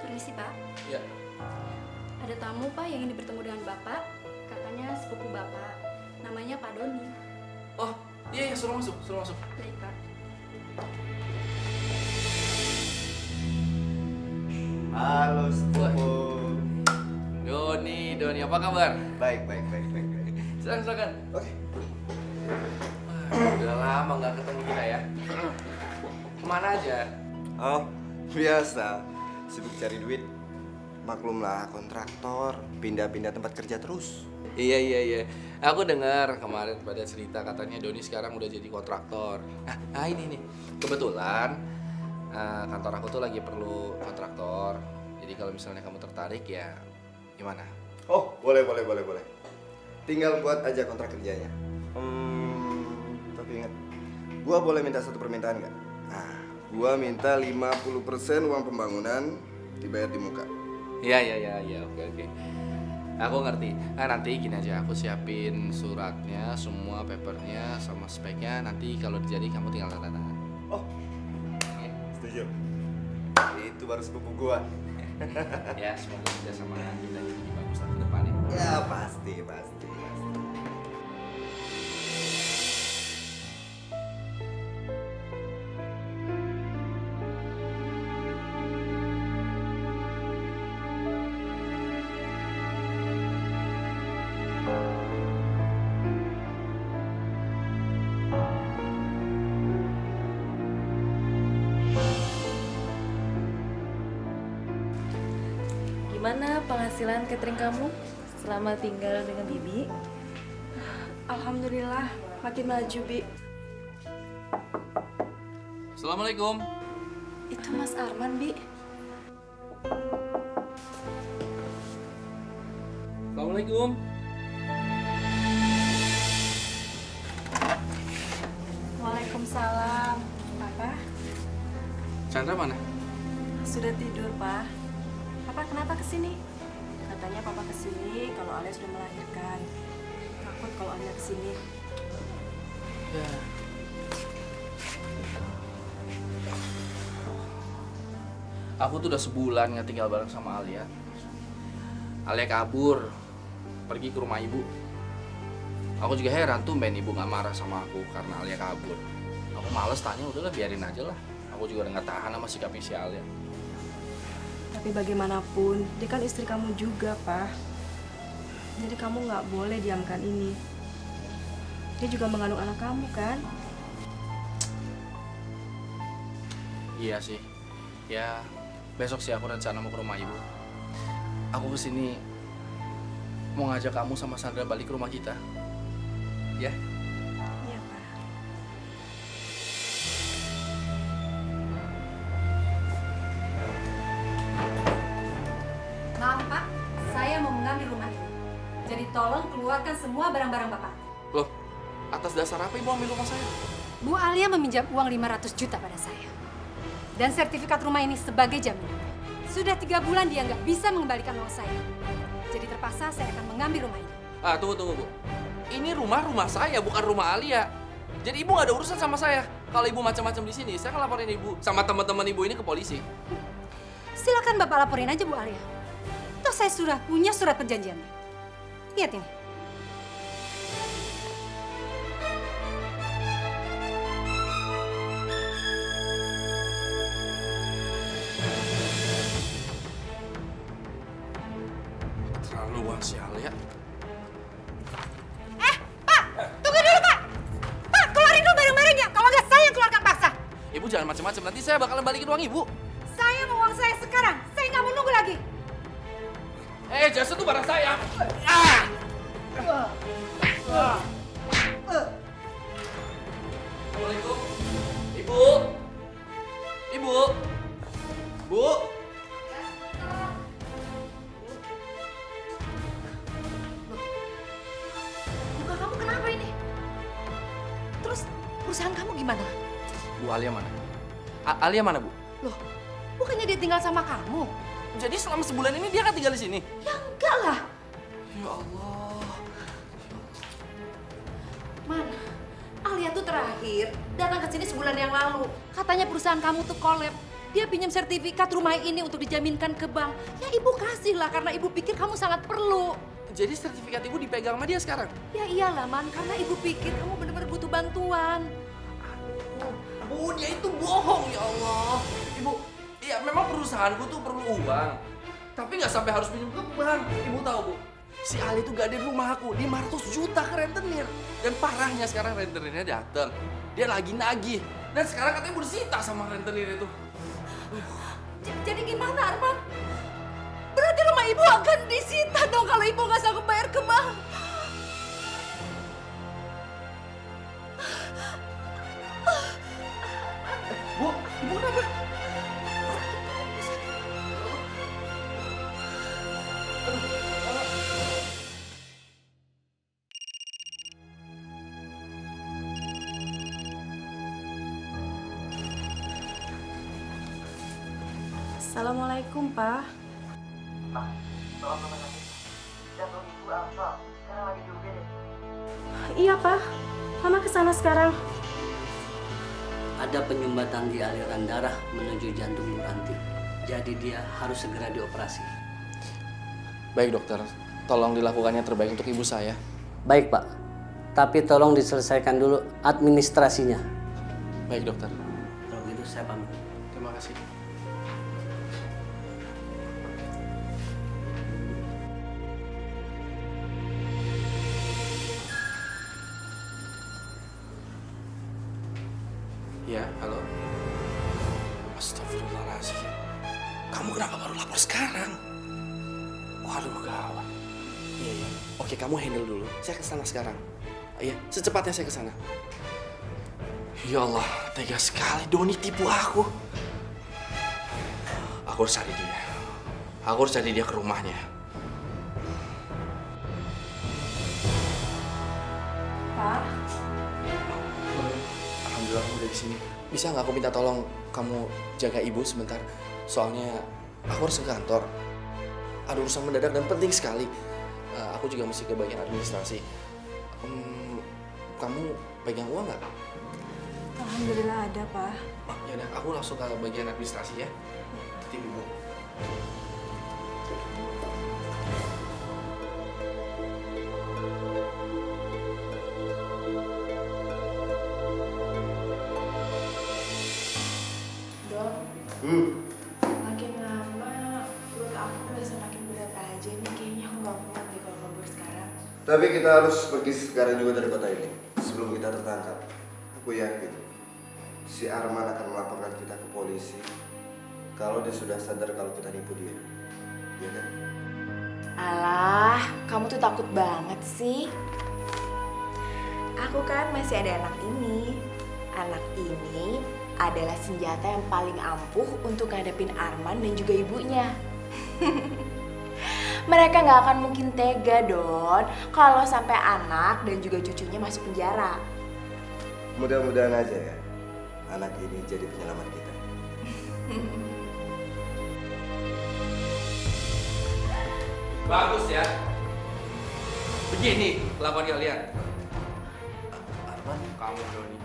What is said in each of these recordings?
Permisi, Pak. Ya. Ada tamu, Pak, yang ingin bertemu dengan Bapak. Katanya sepupu Bapak. Namanya Pak Doni. Oh, iya, suruh masuk, suruh masuk. Baik, Pak. Halo sepupu. Doni, apa kabar? Baik. Silakan. Oke. Udah lama nggak ketemu kita ya. Kemana aja? Oh, biasa. Sibuk cari duit. Maklumlah kontraktor, pindah-pindah tempat kerja terus. Iya. Aku dengar kemarin pada cerita katanya Doni sekarang udah jadi kontraktor. Ini nih. Kebetulan kantor aku tuh lagi perlu kontraktor. Jadi kalau misalnya kamu tertarik ya gimana? Oh, boleh. Tinggal buat aja kontrak kerjanya. Tapi ingat, gua boleh minta satu permintaan nggak? Nah, gua minta 50% uang pembangunan dibayar di muka. Iya, oke. Aku ngerti. Nanti gini aja, aku siapin suratnya, semua papernya, sama speknya. Nanti kalau jadi kamu tinggal tanda tangan. Oh, setuju. Itu baru sepupu gua. Ya, semoga kita sama kita jadi bagus ke depannya. Ya pasti. Gimana penghasilan catering kamu selama tinggal dengan Bibi? Alhamdulillah, makin maju, Bi. Assalamualaikum. Itu Mas Arman, Bi. Assalamualaikum. Waalaikumsalam. Papa, Chandra mana? sudah tidur, Pak. Papa kenapa kesini? Katanya Papa kesini kalau Alia sudah melahirkan. Takut kalau Alia kesini. Ya. Aku tuh udah sebulan nggak tinggal bareng sama Alia. Alia kabur, pergi ke rumah ibu. Aku juga heran tuh Ben ibu nggak marah sama aku karena Alia kabur. Aku males tanya, udahlah biarin aja lah. Aku juga udah nggak tahan sama sikapnya si Alia. Tapi bagaimanapun, dia kan istri kamu juga, Pak. Jadi kamu nggak boleh diamkan ini. Dia juga mengandung anak kamu, kan? Iya sih. Ya, besok sih aku rencana mau ke rumah ibu. Aku kesini mau ngajak kamu sama Sandra balik ke rumah kita. Ya? Iya, Pak. Maaf Pak, saya mau mengambil rumah ini. Jadi tolong keluarkan semua barang-barang Bapak. Loh, atas dasar apa ibu ambil rumah saya? Bu Alia meminjam uang 500 juta pada saya. Dan sertifikat rumah ini sebagai jaminan. Sudah 3 bulan dia nggak bisa mengembalikan uang saya. Jadi terpaksa saya akan mengambil rumah ini. Tunggu Bu. Ini rumah saya, bukan rumah Alia. Jadi ibu nggak ada urusan sama saya. Kalau ibu macam-macam di sini, saya akan laporin ibu sama teman-teman ibu ini ke polisi. Silakan Bapak laporin aja Bu Alia. Toh saya sudah punya surat perjanjiannya. Lihat ini. Terlaluan si Alia. Tunggu dulu Pak. Pak, keluarin dulu barang-barangnya. Kalau nggak saya yang keluarkan paksa. Ibu jangan macam-macam. Nanti saya bakalan balikin uang ibu. Saya mau uang saya sekarang. Saya nggak mau nunggu lagi. Jangan sentuh barang saya. Assalamualaikum. Ibu. Bu. Muka kamu kenapa ini? Terus perusahaan kamu gimana? Bu Alia mana? Alia mana, Bu? Loh, bukannya dia tinggal sama kamu? Jadi selama sebulan ini dia kan tinggal di sini? Ya enggak lah. Ya Allah. Man, Alia tuh terakhir datang ke sini sebulan yang lalu. Katanya perusahaan kamu tuh collab. Dia pinjam sertifikat rumah ini untuk dijaminkan ke bank. Ya ibu kasihlah karena ibu pikir kamu sangat perlu. Jadi sertifikat ibu dipegang sama dia sekarang? Ya iyalah Man, karena ibu pikir kamu benar-benar butuh bantuan. Bu, dia itu bohong ya Allah. Ibu, ya memang perusahaanku tuh perlu uang. Tapi nggak sampai harus pinjam ke bank. Ibu tahu Bu, si Ali tuh gak ada di rumah aku. 500 juta ke rentenir. Dan parahnya sekarang rentenirnya datang. Dia lagi nagih. Dan sekarang katanya udah disita sama rentenir itu. Jadi gimana Arman? Berarti rumah ibu akan disita dong kalau ibu nggak sanggup bayar ke bank. Bu, ibu kenapa? Assalamualaikum, Pak. Iya, Pak. Mama kesana sekarang. Ada penyumbatan di aliran darah menuju jantung Bu Ranti. Jadi dia harus segera dioperasi. Baik dokter, tolong dilakukannya terbaik untuk ibu saya. Baik Pak, tapi tolong diselesaikan dulu administrasinya. Baik dokter. Kalau gitu saya pamit. Terima kasih. Ya, halo. Astagfirullahaladzim. Kamu kenapa baru lapor sekarang? Waduh, gawat. Iya, iya. Oke, kamu handle dulu. Saya kesana sekarang. Iya, secepatnya saya kesana. Ya Allah, tega sekali Doni tipu aku. Aku harus cari dia. Aku harus cari dia ke rumahnya. Pak, Alhamdulillah kamu udah di sini. Bisa nggak aku minta tolong kamu jaga ibu sebentar? Soalnya aku harus ke kantor. Ada urusan mendadak dan penting sekali. Aku juga mesti ke bagian administrasi. Kamu pegang uang nggak? alhamdulillah ada, Pak. Ya udah, aku langsung ke bagian administrasi ya. Titip ibu. Dok, makin lama perut aku udah semakin berat aja nih. Kayaknya aku gak kuat deh kalau kabur sekarang. Tapi kita harus pergi sekarang juga dari kota ini sebelum kita tertangkap. Aku yakin si Arman akan melaporkan kita ke polisi kalau dia sudah sadar kalau kita nipu dia. Iya kan? Alah, kamu tuh takut banget sih. Aku kan masih ada anak ini. Anak ini adalah senjata yang paling ampuh untuk ngadepin Arman dan juga ibunya. Mereka nggak akan mungkin tega, Don, kalau sampai anak dan juga cucunya masuk penjara. Mudah-mudahan aja ya anak ini jadi penyelamat kita. Bagus ya. Begini kelakuan kalian. Arman, kamu Doni.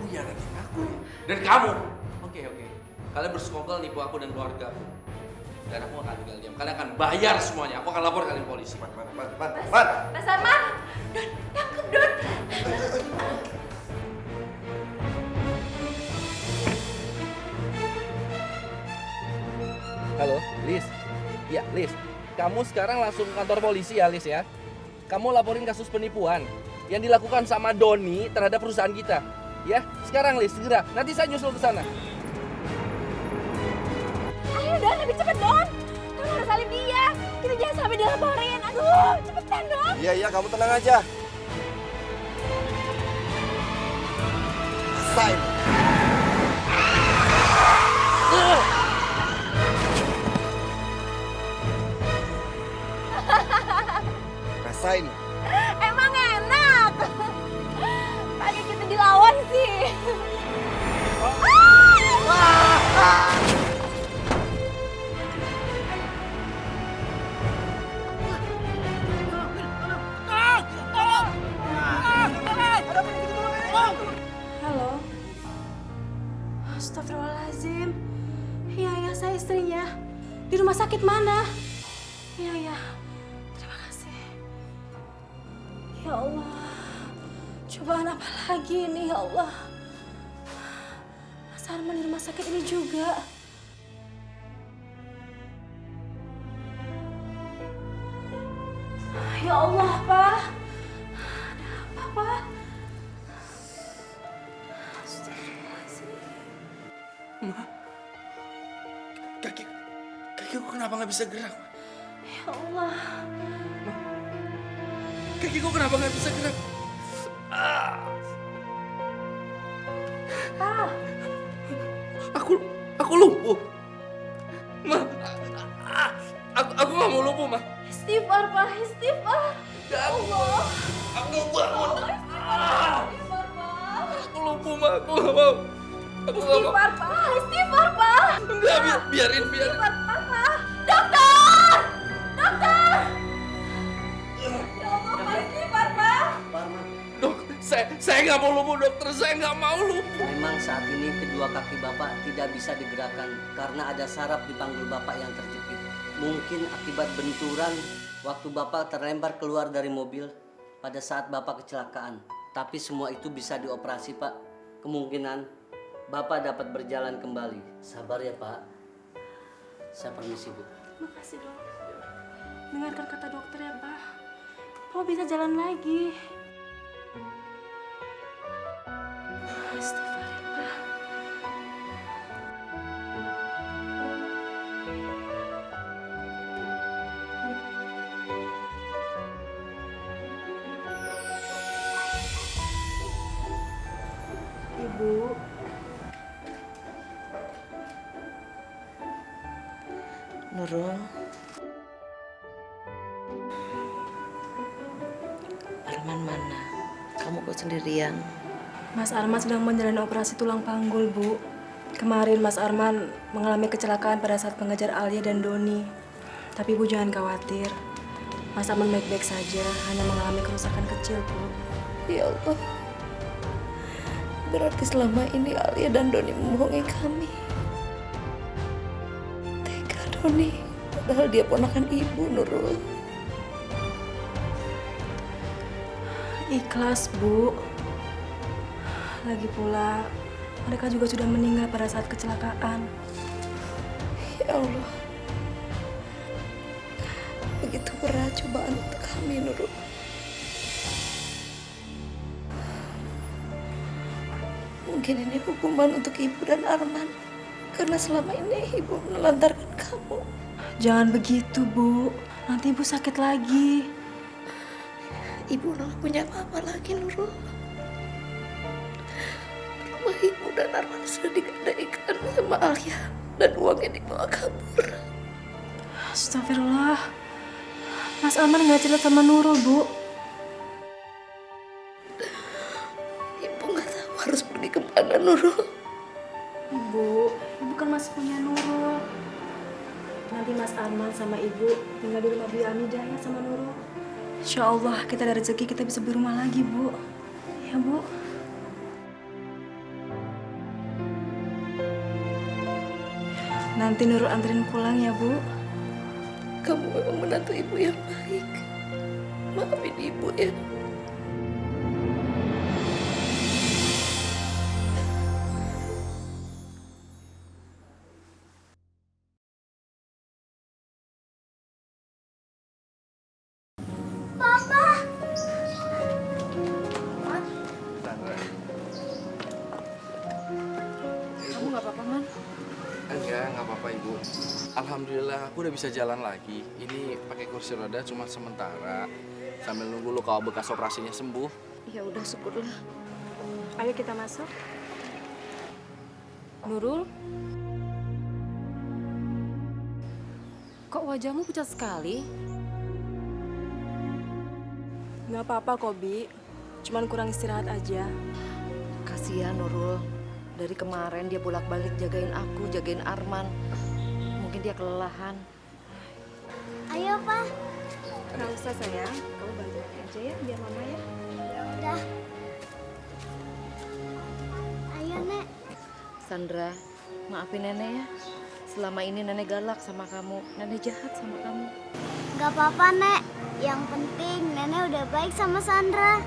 Oh iya, nanti aku ya. Dan kamu. Oke. Kalian bersekongkol nipu aku dan keluarga aku. Dan aku akan tinggal diam. Kalian akan bayar semuanya. Aku akan lapor kalian polisi. Man. Mas Arman, Don, tangkep Don. Halo, Liz. Ya, Liz. Kamu sekarang langsung ke kantor polisi ya, Liz ya. Kamu laporin kasus penipuan yang dilakukan sama Doni terhadap perusahaan kita. Ya, sekarang Liz, segera. Nanti saya nyusul ke sana. Ayo Don, lebih cepet Don. Kamu harus salib dia. Kita jangan sampai dilaporin. Aduh, cepetan Don. Iya, kamu tenang aja. Rasain. Rasain. Emang enak. Pakai kita dilawan sih. Halo. Astagfirullahaladzim. saya istrinya. Di rumah sakit mana? Iya, terima kasih. Ya Allah, cobaan apa lagi ini ya Allah? Mas Arman di rumah sakit ini juga. Ya Allah, Pak. Ada apa, Pak? Kakiku kenapa nggak bisa gerak? Ya Allah. Kakiku kenapa nggak bisa gerak? Pak. Aku lumpuh. Ma, aku nggak mau lumpuh, Ma. Istighfar, Pak. Istighfar. Ya Allah. Aku bangun. Istighfar, Pak. Aku lumpuh, Ma. Aku nggak mau. Aku nggak mau. Istighfar, Pak. Istighfar, Pak. Enggak, biarin. Istighfar, Pak. Dokter! Dokter! Ya Allah, Pak. Istighfar, Pak. Pak Arman, Dok, saya nggak mau lumpuh, dokter. Saya nggak mau lumpuh. memang saat ini kedua kaki Bapak tidak bisa digerakkan karena ada saraf di panggul Bapak yang terjepit. Mungkin akibat benturan waktu Bapak terlempar keluar dari mobil pada saat Bapak kecelakaan. Tapi semua itu bisa dioperasi, Pak. Kemungkinan Bapak dapat berjalan kembali. Sabar ya, Pak. Saya permisi, Bu. Makasih, Dok. Dengarkan kata dokter ya, Pak. Papa bisa jalan lagi. Istighfar ya, Pak. Ibu. Nurul, Arman mana? Kamu kok sendirian? Mas Arman sedang menjalani operasi tulang panggul, Bu. Kemarin Mas Arman mengalami kecelakaan pada saat mengejar Alia dan Doni. Tapi Bu jangan khawatir. Mas Arman baik-baik saja, hanya mengalami kerusakan kecil, Bu. Ya Allah, berarti selama ini Alia dan Doni membohongi kami. Tega Doni, padahal dia ponakan ibu, Nurul. Ikhlas, Bu. Lagi pula, mereka juga sudah meninggal pada saat kecelakaan. Ya Allah, begitu berat cobaan untuk kami, Nurul. Mungkin ini hukuman untuk ibu dan Arman, karena selama ini ibu menelantarkan kamu. Jangan begitu, Bu. Nanti Ibu sakit lagi. Ibu udah gak punya apa-apa lagi, Nurul. Rumah ibu dan Arman sudah digadaikan sama Alia dan uangnya dibawa kabur. Astagfirullah. Mas Arman nggak cerita sama Nurul, Bu. Ibu nggak tahu harus pergi kemana, Nurul. Bu, Ibu kan masih punya Nurul. Nanti Mas Arman sama Ibu tinggal di rumah Bu Amidah ya sama Nurul. Insya Allah kita ada rezeki, kita bisa beli rumah lagi, Bu. Ya, Bu. Nanti Nurul anterin pulang ya, Bu. Kamu memang menantu ibu yang baik. Maafin ibu ya. Kamu nggak apa-apa, Man? Nggak apa-apa, Ibu. Alhamdulillah aku udah bisa jalan lagi. Ini pakai kursi roda cuma sementara. Sambil nunggu luka bekas operasinya sembuh. Ya udah, syukurlah. Ayo kita masuk. Nurul? Kok wajahmu pucat sekali? Nggak apa-apa kok, Bi. Cuman kurang istirahat aja. Kasihan Nurul. Dari kemarin dia bolak-balik jagain aku, jagain Arman. Mungkin dia kelelahan. Ayo, Pak. Nggak usah, sayang. Kamu bantu aja ya, biar mama ya. Udah. Ayo, Nek. Sandra, maafin nenek ya. Selama ini nenek galak sama kamu, nenek jahat sama kamu. Gak apa-apa, Nek. Yang penting Nenek udah baik sama Sandra.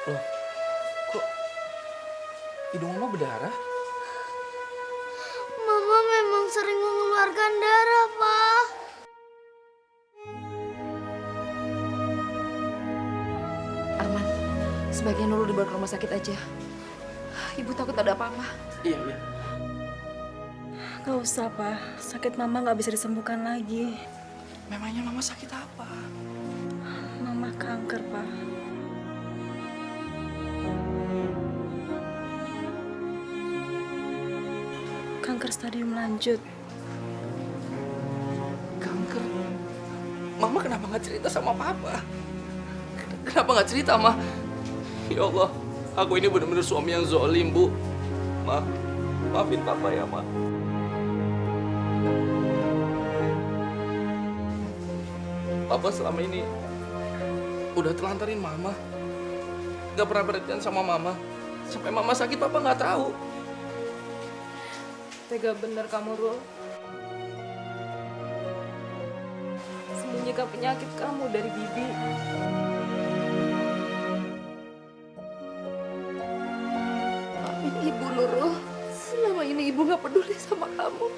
Loh, kok hidung Mama berdarah? Mama memang sering mengeluarkan darah, Pak. Arman, sebaiknya Nurul dibawa ke rumah sakit aja. Ibu takut ada apa-apa. Iya. Gak usah, Pak. Sakit Mama gak bisa disembuhkan lagi. Memangnya Mama sakit apa? Mama kanker, Pak. Kanker stadium lanjut. Kanker? Mama kenapa nggak cerita sama Papa? Kenapa nggak cerita, Ma? Ya Allah, aku ini benar-benar suami yang zolim, Bu. Ma, maafin Papa ya, Ma. Papa selama ini udah telantarin Mama. Gak pernah perhatian sama Mama. Sampai Mama sakit, Papa nggak tahu. Tega bener kamu, Rul. Sembunyikan penyakit kamu dari Bibi. Maafin Ibu, Nurul. Selama ini Ibu gak peduli sama kamu.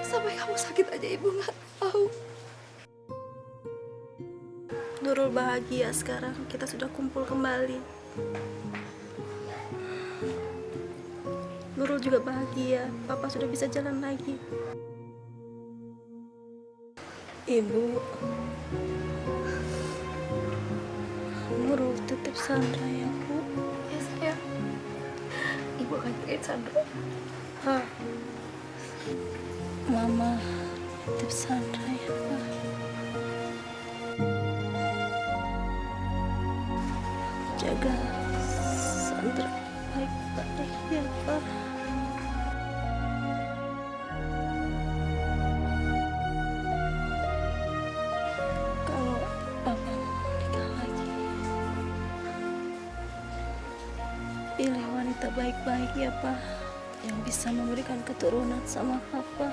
Sampai kamu sakit aja Ibu gak tahu. Nurul bahagia sekarang. Kita sudah kumpul kembali. Nurul juga bahagia. Papa sudah bisa jalan lagi. Ibu, Nurul titip Sandra ya, Bu. Ya sayang, Ibu akan jagain Sandra. Pak, Mama titip Sandra ya, Pak. Jaga Sandra baik-baik ya, Pak. Kalau Papa mau nikah lagi, pilih wanita baik-baik ya, Pak, yang bisa memberikan keturunan sama Papa.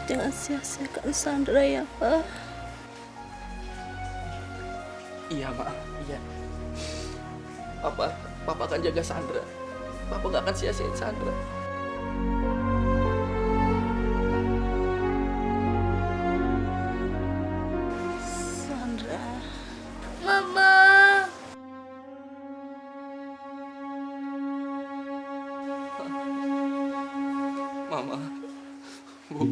Jangan sia-siakan Sandra ya, Pak. Iya, Ma. Iya. Papa akan jaga Sandra. Papa gak akan sia-siain Sandra. Sandra. Mama. Mama. Bu.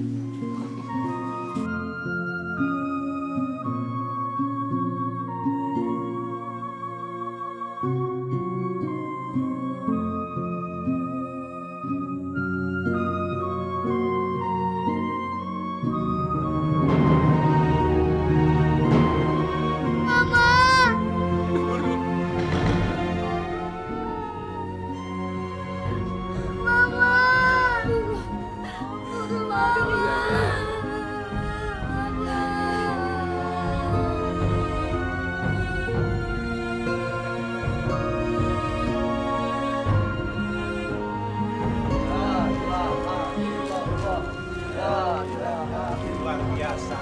Luar biasa.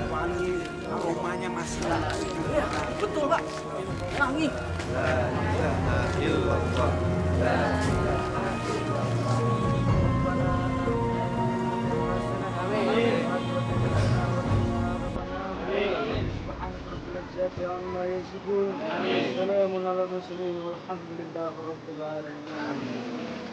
Wangi, aromanya masih. Betul, Pak. Wangi. Amin. Assalamualaikum warahmatullahi wabarakatuh.